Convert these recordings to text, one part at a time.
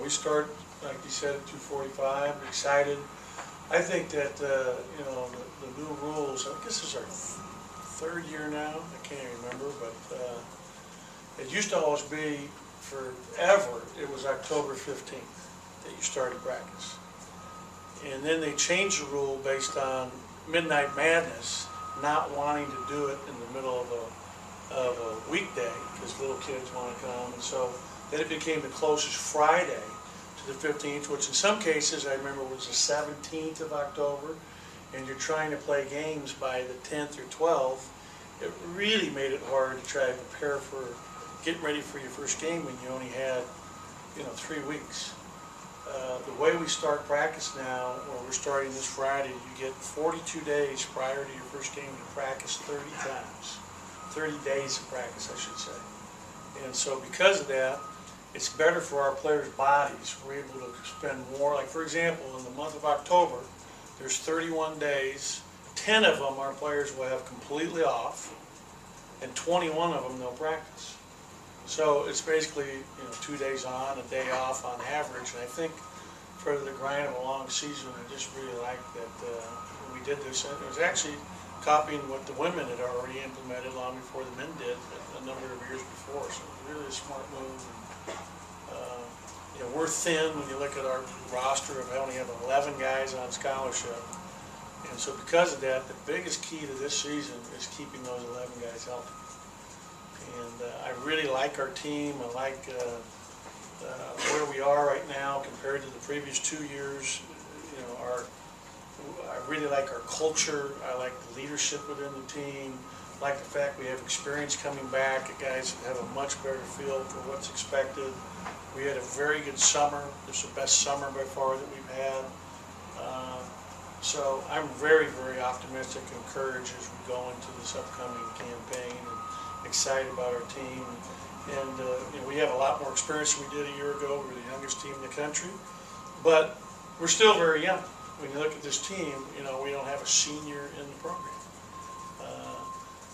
we start, like you said, at 2:45. Excited. I think that you know, the new rules. I guess this is our third year now. I can't even remember, but it used to always be forever. It was October 15th that you started practice, and then they changed the rule based on Midnight Madness not wanting to do it in the middle of a weekday because little kids want to come, and so then it became the closest Friday to the 15th, which in some cases I remember was the 17th of October, and you're trying to play games by the 10th or 12th. It really made it hard to try to prepare for getting ready for your first game when you only had, you know, 3 weeks. The way we start practice now, where we're starting this Friday, you get 42 days prior to your first game to practice 30 times. 30 days of practice, I should say. And so because of that, it's better for our players' bodies. We're able to spend more, like for example, in the month of October, there's 31 days. 10 of them our players will have completely off, and 21 of them they'll practice. So it's basically, you know, 2 days on, a day off on average. And I think for the grind of a long season, I just really like that we did this. And it was actually copying what the women had already implemented long before the men did a number of years before. So it was really a smart move. And, you know, we're thin when you look at our roster. I only have 11 guys on scholarship. And so because of that, the biggest key to this season is keeping those 11 guys healthy. And I really like our team. I like where we are right now compared to the previous 2 years. You know, I really like our culture. I like the leadership within the team. I like the fact we have experience coming back. The guys have a much better feel for what's expected. We had a very good summer. It's the best summer by far that we've had. So I'm very, very optimistic and encouraged as we go into this upcoming campaign, and excited about our team. And you know, we have a lot more experience than we did a year ago. We're the youngest team in the country, but we're still very young. When you look at this team, you know, we don't have a senior in the program.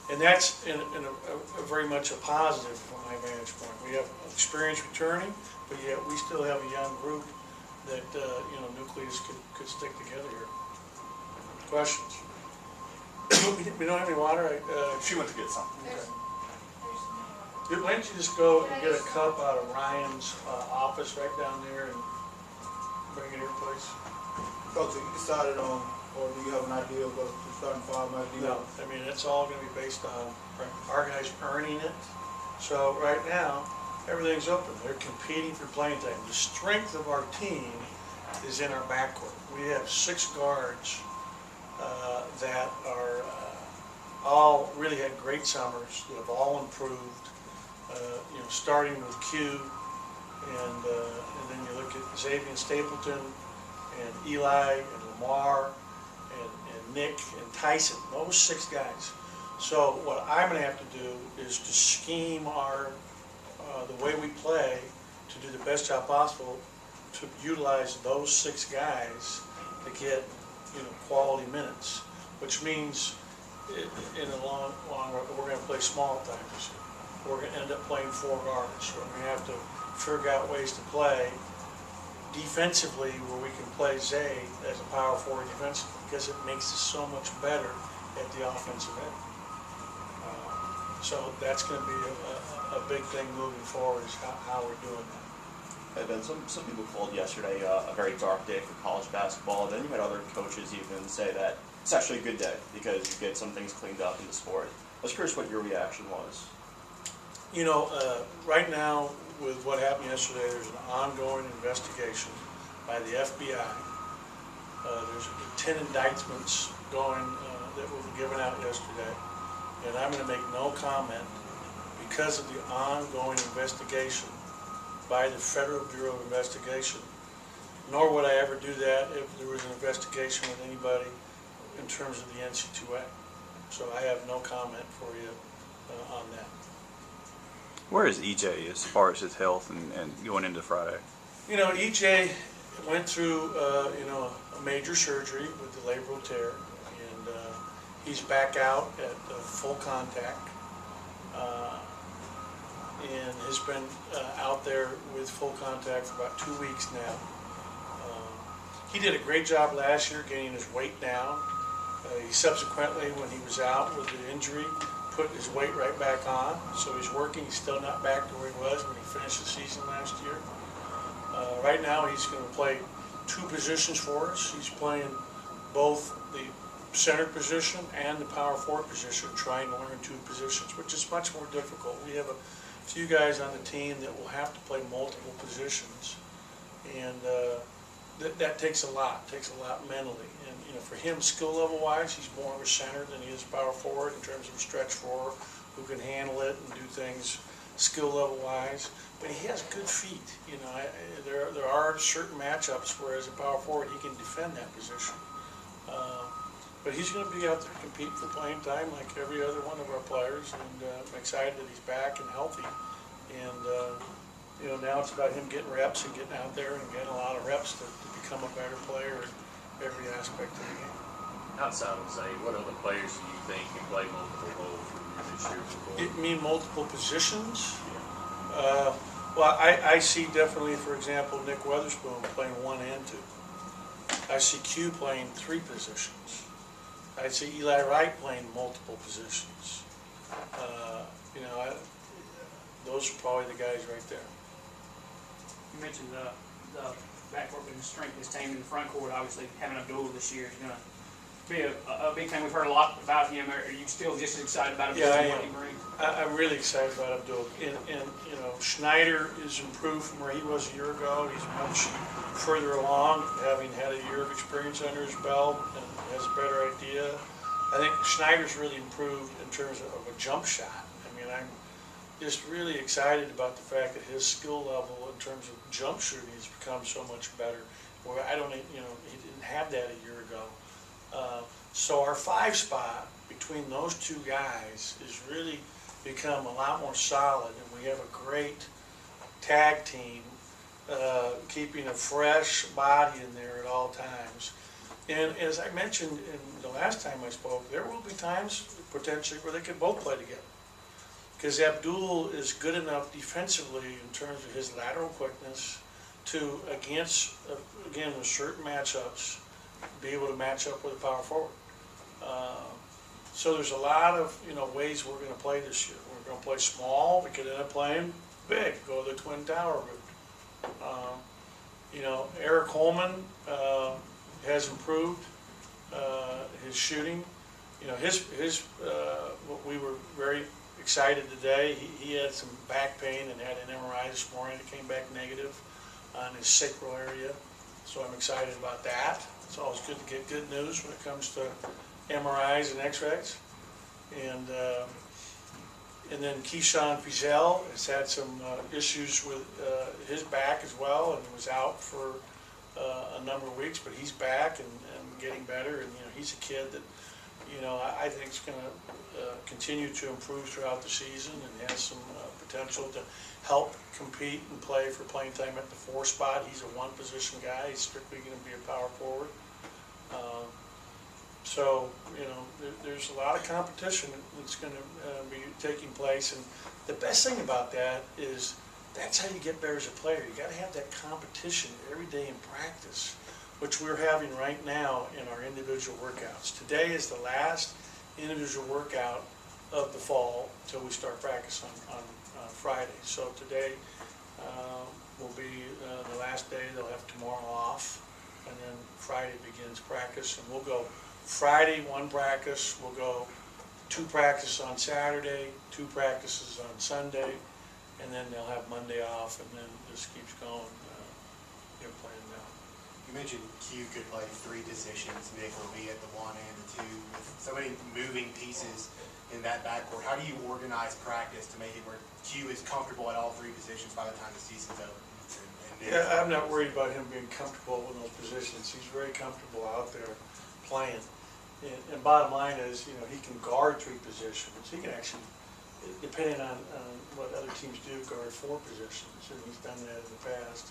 And that's in a very much a positive from my vantage point. We have experience returning, but yet we still have a young group that you know, nucleus could stick together here. Questions? We don't have any water. She went to get some. Okay. Why don't you just go and get a cup out of Ryan's office right down there and bring it here, please? Coach, you decided on, or do you have an idea of what the starting five might be? No, I mean, it's all going to be based on our guys earning it. So right now, everything's open. They're competing for playing time. The strength of our team is in our backcourt. We have 6 guards that are all really had great summers, that have all improved. You know, starting with Q, and then you look at Xavier Stapleton, and Eli, and Lamar, and Nick, and Tyson, those 6 guys. So what I'm going to have to do is to scheme our the way we play to do the best job possible to utilize those 6 guys to get, you know, quality minutes, which means in the long run we're going to play small time this year. We're going to end up playing 4 guards. So we're going to have to figure out ways to play defensively where we can play Zay as a power forward defensively, because it makes us so much better at the offensive end. So that's going to be a big thing moving forward, is how we're doing that. Hey Ben, some people called yesterday a very dark day for college basketball. Then you had other coaches even say that it's actually a good day because you get some things cleaned up in the sport. I was curious what your reaction was. You know, right now with what happened yesterday, there's an ongoing investigation by the FBI. There's 10 indictments going that were given out yesterday, and I'm going to make no comment because of the ongoing investigation by the Federal Bureau of Investigation. Nor would I ever do that if there was an investigation with anybody in terms of the NC2A. So I have no comment for you on that. Where is EJ as far as his health and going into Friday? You know, EJ went through you know, a major surgery with the labral tear, and he's back out at full contact. and has been out there with full contact for about 2 weeks now. He did a great job last year getting his weight down. He subsequently, when he was out with the injury, put his weight right back on. So he's working. He's still not back to where he was when he finished the season last year. Right now, he's going to play 2 positions for us. He's playing both the center position and the power forward position, trying to learn 2 positions, which is much more difficult. We have a few guys on the team that will have to play multiple positions, and that takes a lot mentally. And you know, for him, skill level wise, he's more of a center than he is power forward in terms of a stretch forward who can handle it and do things skill level wise. But he has good feet. You know, there are certain matchups where as a power forward he can defend that position. But he's going to be out there to compete for playing time like every other one of our players, and I'm excited that he's back and healthy. And you know, now it's about him getting reps and getting out there and getting a lot of reps to become a better player in every aspect of the game. Outside of Zay, what other players do you think can play multiple roles for you this year? You mean multiple positions? Well, I see definitely, for example, Nick Weatherspoon playing 1 and 2. I see Q playing 3 positions. I see Eli Wright playing multiple positions. You know, those are probably the guys right there. You mentioned the backcourt being the strength of this team in the front court. Obviously, having Abdul this year is going to be a big thing. We've heard a lot about him. Are you still just as excited about him and what he brings? I'm really excited about Abdul. And you know, Schneider is improved from where he was a year ago. He's much further along, having had a year of experience under his belt and has a better idea. I think Schneider's really improved in terms of a jump shot. I mean, I'm just really excited about the fact that his skill level in terms of jump shooting has become so much better. Where I don't, you know, he didn't have that a year ago. So our 5 spot between those 2 guys has really become a lot more solid, and we have a great tag team, keeping a fresh body in there at all times. And as I mentioned in the last time I spoke, there will be times potentially where they could both play together. Because Abdul is good enough defensively in terms of his lateral quickness to, against, again, with certain matchups, be able to match up with a power forward. So there's a lot of, you know, ways we're going to play this year. We're going to play small. We could end up playing big, go the Twin Tower route. You know, Eric Holman has improved his shooting. You know, we were very excited today. He had some back pain and had an MRI this morning. It came back negative on his sacral area. So I'm excited about that. It's always good to get good news when it comes to MRIs and X-rays. And then Keyshawn Fizel has had some issues with his back as well, and was out for a number of weeks, but he's back and getting better. And you know, he's a kid that, you know, I think is going to continue to improve throughout the season and has some potential to help compete and play for playing time at the 4 spot. He's a 1 position guy. He's strictly going to be a power forward. So, you know, there's a lot of competition that's going to be taking place. And the best thing about that is that's how you get better as a player. You got to have that competition every day in practice, which we're having right now in our individual workouts. Today is the last individual workout of the fall until we start practice on Friday. So today will be the last day. They'll have tomorrow off, and then Friday begins practice. And we'll go Friday 1 practice. We'll go 2 practices on Saturday, 2 practices on Sunday, and then they'll have Monday off, and then this keeps going. They're playing now. You mentioned Q could play 3 positions. Nick will be at the 1 and the 2. With so many moving pieces in that backcourt, how do you organize practice to make it where Q is comfortable at all 3 positions by the time the season's over? Yeah, I'm not worried about him being comfortable in those positions. He's very comfortable out there playing. And bottom line is, you know, he can guard 3 positions. He can actually, depending on what other teams do, guard 4 positions, and he's done that in the past.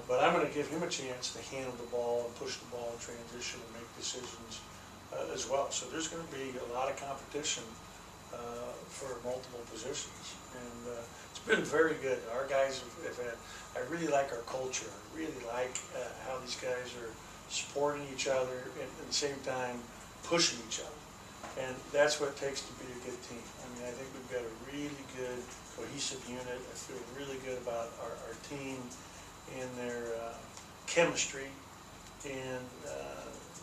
But I'm going to give him a chance to handle the ball and push the ball in transition and make decisions as well. So there's going to be a lot of competition for multiple positions. And it's been very good. Our guys have had, I really like our culture. I really like how these guys are supporting each other and at the same time pushing each other. And that's what it takes to be a good team. I mean, I think we've got a really good cohesive unit. I feel really good about our team and their chemistry and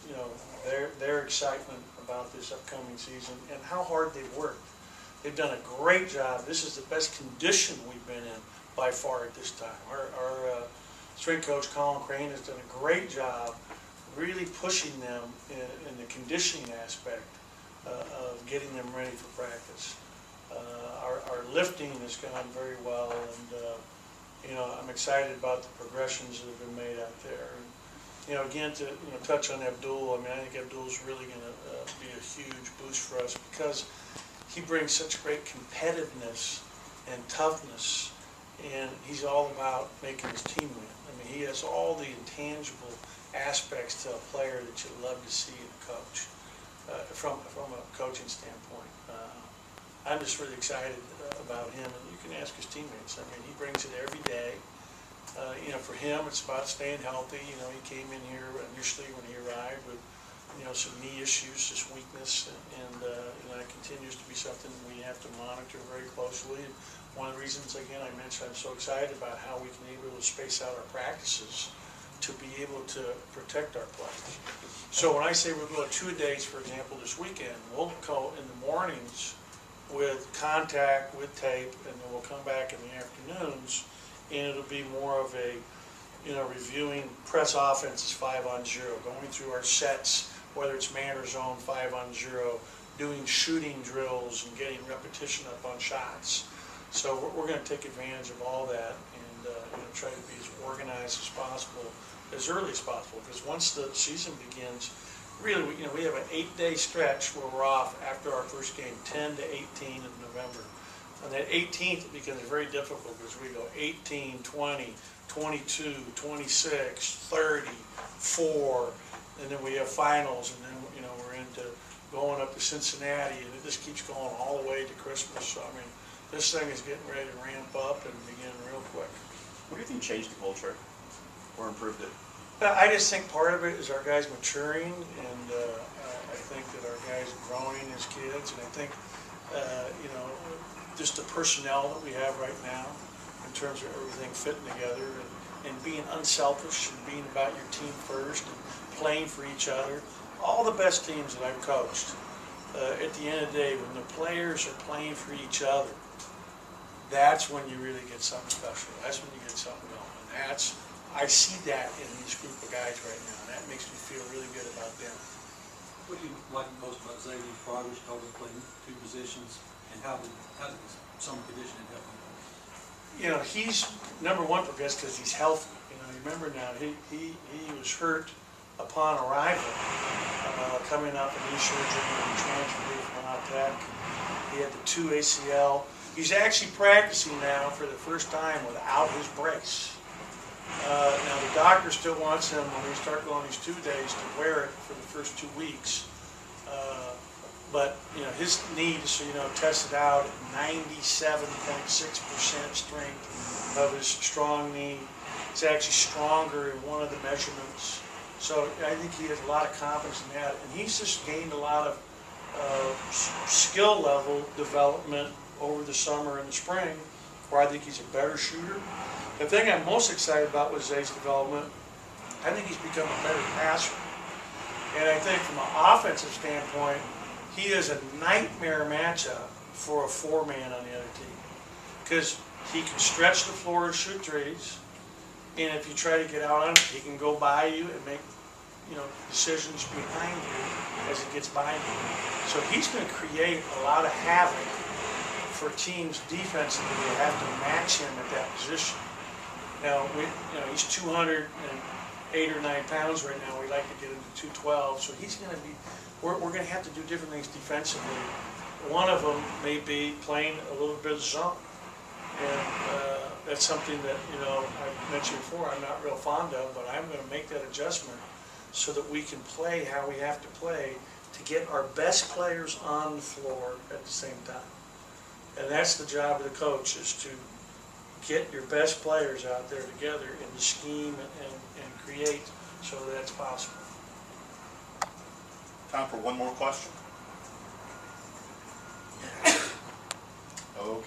you know, their excitement about this upcoming season and how hard they've worked. They've done a great job. This is the best condition we've been in by far at this time. Our strength coach, Colin Crane, has done a great job really pushing them in the conditioning aspect of getting them ready for practice. Our lifting has gone very well, and you know, I'm excited about the progressions that have been made out there. And, you know, again, to touch on Abdul, I mean, I think Abdul's really going to be a huge boost for us because he brings such great competitiveness and toughness, and he's all about making his team win. I mean, he has all the intangible aspects to a player that you love to see in a coach, from a coaching standpoint. I'm just really excited about him, and you can ask his teammates. I mean, he brings it every day. You know, for him, it's about staying healthy. You know, he came in here initially when he arrived with, you know, some knee issues, just weakness, and you know, that continues to be something we have to monitor very closely. And one of the reasons, again, I mentioned I'm so excited about how we can be able to space out our practices to be able to protect our players. So when I say we'll go 2 days, for example, this weekend, we'll go in the mornings with contact, with tape, and then we'll come back in the afternoons, and it'll be more of a, you know, reviewing press offenses 5-on-0, going through our sets, whether it's man or zone 5-on-0, doing shooting drills and getting repetition up on shots. So we're going to take advantage of all that and you know, try to be as organized as possible, as early as possible, because once the season begins, really, you know, we have an 8-day stretch where we're off after our first game, 10 to 18 of November. On that 18th, it becomes very difficult because we go 18, 20, 22, 26, 30, 4, and then we have finals, and then, you know, we're into going up to Cincinnati, and it just keeps going all the way to Christmas. So, I mean, this thing is getting ready to ramp up and begin real quick. What do you think changed the culture or improved it? I just think part of it is our guys maturing, and I think that our guys are growing as kids, and I think, you know, just the personnel that we have right now in terms of everything fitting together and being unselfish and being about your team first and playing for each other. All the best teams that I've coached, at the end of the day, when the players are playing for each other, that's when you really get something special. That's when you get something going. And I see that in this group of guys right now, and that makes me feel really good about them. What do you like most about Xavier's progress, talking playing 2 positions, and how did summer conditioning help him? You know, he's number one progress because he's healthy. You know, you remember now, he was hurt upon arrival, coming up in knee surgery and transferred from Tech. He had the 2 ACL. He's actually practicing now for the first time without his brace. Now the doctor still wants him when we start going these 2 days to wear it for the first 2 weeks. But you know, his knee, so you know, tested out at 97.6% strength of his strong knee. It's actually stronger in one of the measurements. So I think he has a lot of confidence in that, and he's just gained a lot of skill level development over the summer and the spring, where I think he's a better shooter. The thing I'm most excited about with Zay's development, I think he's become a better passer. And I think from an offensive standpoint, he is a nightmare matchup for a 4-man on the other team. Because he can stretch the floor and shoot threes, and if you try to get out on him, he can go by you and make, you know, decisions behind you as it gets by you. So he's going to create a lot of havoc for teams defensively that have to match him at that position. Now, you know, he's 208 or 9 pounds right now. We like to get him to 212, so he's going to be. We're going to have to do different things defensively. One of them may be playing a little bit of zone, and that's something that, you know, I mentioned before, I'm not real fond of, but I'm going to make that adjustment so that we can play how we have to play to get our best players on the floor at the same time. And that's the job of the coach, is to get your best players out there together in the scheme and create so that it's possible. Time for one more question.